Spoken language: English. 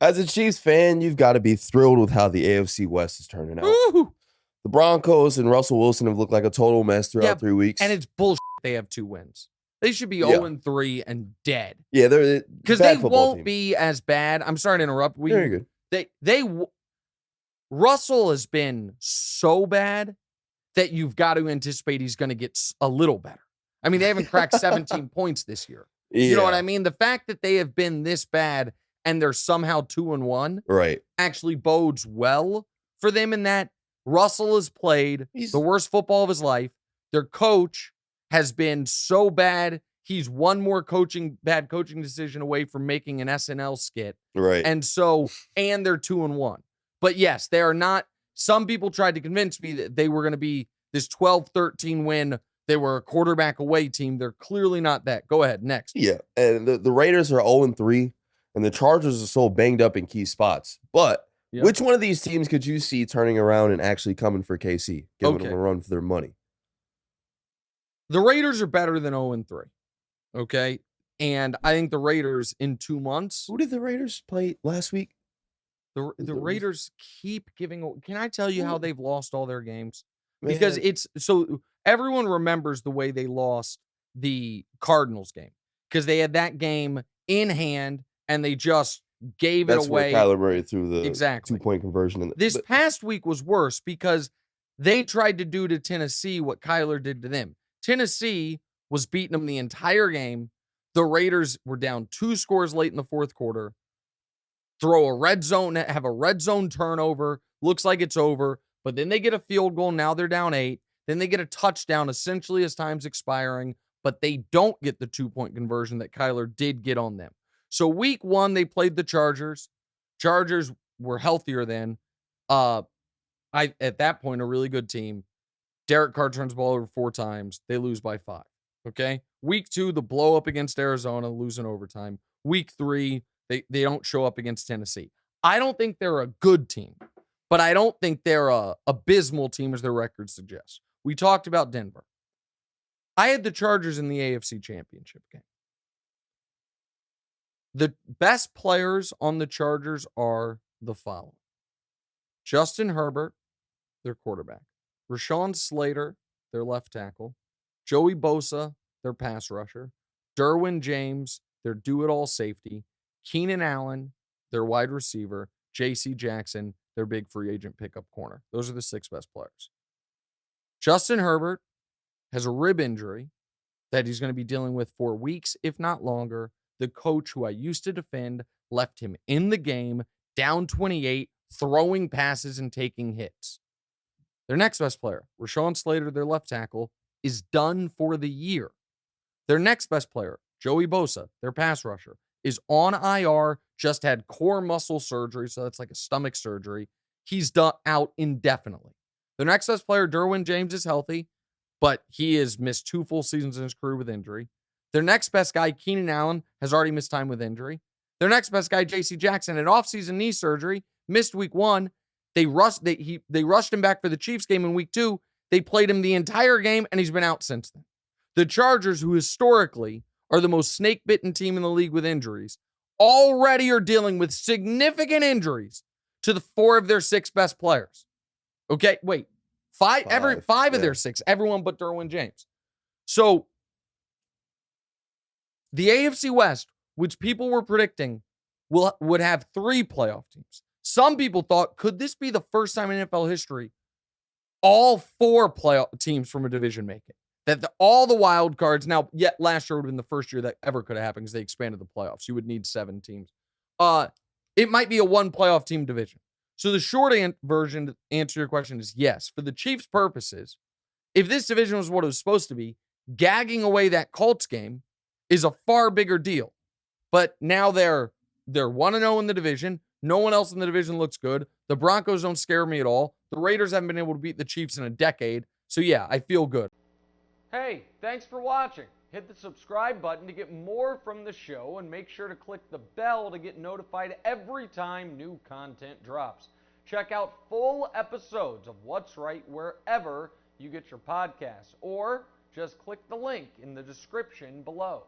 As a Chiefs fan, you've got to be thrilled with how the AFC West is turning out. Woo! The Broncos and Russell Wilson have looked like a total mess throughout 3 weeks. And it's bullshit they have 2 wins. They should be 0-3 and dead. Yeah, they're because they won't be as bad. I'm sorry to interrupt. Very good. Russell has been so bad that you've got to anticipate he's going to get a little better. I mean, they haven't cracked 17 points this year. You know what I mean? The fact that they have been this bad and they're somehow 2-1 right actually bodes well for them in that Russell has played the worst football of his life. Their coach has been so bad. He's one more bad coaching decision away from making an SNL skit. Right. And they're 2-1. But yes, they are not. Some people tried to convince me that they were going to be this 12-13 win. They were a quarterback away team. They're clearly not that. Go ahead. Next. Yeah. And the Raiders are 0-3, and the Chargers are so banged up in key spots. But which one of these teams could you see turning around and actually coming for KC, giving them a run for their money? The Raiders are better than 0-3. Okay. And I think the Raiders in 2 months. Who did the Raiders play last week? The Raiders keep giving. Can I tell you how they've lost all their games? Because it's so everyone remembers the way they lost the Cardinals game because they had that game in hand and they just gave it away. That's where Kyler Murray threw the 2-point conversion. This past week was worse because they tried to do to Tennessee what Kyler did to them. Tennessee was beating them the entire game. The Raiders were down 2 scores late in the fourth quarter. Have a red zone turnover. Looks like it's over. But then they get a field goal. Now they're down 8. Then they get a touchdown essentially as time's expiring. But they don't get the 2-point conversion that Kyler did get on them. So week 1, they played the Chargers. Chargers were healthier then. At that point, a really good team. Derek Carr turns the ball over 4 times. They lose by 5. Okay? Week 2, the blow up against Arizona, losing overtime. Week 3, they don't show up against Tennessee. I don't think they're a good team, but I don't think they're a abysmal team as their record suggests. We talked about Denver. I had the Chargers in the AFC Championship game. The best players on the Chargers are the following. Justin Herbert, their quarterback. Rashawn Slater, their left tackle. Joey Bosa, their pass rusher. Derwin James, their do-it-all safety. Keenan Allen, their wide receiver. J.C. Jackson, their big free agent pickup corner. Those are the 6 best players. Justin Herbert has a rib injury that he's going to be dealing with for weeks, if not longer. The coach who I used to defend left him in the game, down 28, throwing passes and taking hits. Their next best player, Rashawn Slater, their left tackle, is done for the year. Their next best player, Joey Bosa, their pass rusher, is on IR, just had core muscle surgery, so that's like a stomach surgery. He's out indefinitely. Their next best player, Derwin James, is healthy, but he has missed 2 full seasons in his career with injury. Their next best guy, Keenan Allen, has already missed time with injury. Their next best guy, J.C. Jackson, had offseason knee surgery, missed week 1. They rushed him back for the Chiefs game in week 2. They played him the entire game, and he's been out since then. The Chargers, who historically are the most snake-bitten team in the league with injuries, already are dealing with significant injuries to the 4 of their 6 best players. Okay, wait. 5 of their 6, everyone but Derwin James. So the AFC West, which people were predicting would have 3 playoff teams. Some people thought, could this be the first time in NFL history all 4 playoff teams from a division make it? That all the wild cards, now, yet last year would have been the first year that ever could have happened because they expanded the playoffs. You would need 7 teams. It might be a 1 playoff team division. So the short version to answer your question is yes. For the Chiefs' purposes, if this division was what it was supposed to be, gagging away that Colts game is a far bigger deal. But now they're 1-0 in the division. No one else in the division looks good. The Broncos don't scare me at all. The Raiders haven't been able to beat the Chiefs in a decade. So yeah, I feel good. Hey, thanks for watching. Hit the subscribe button to get more from the show and make sure to click the bell to get notified every time new content drops. Check out full episodes of What's Right wherever you get your podcasts, or just click the link in the description below.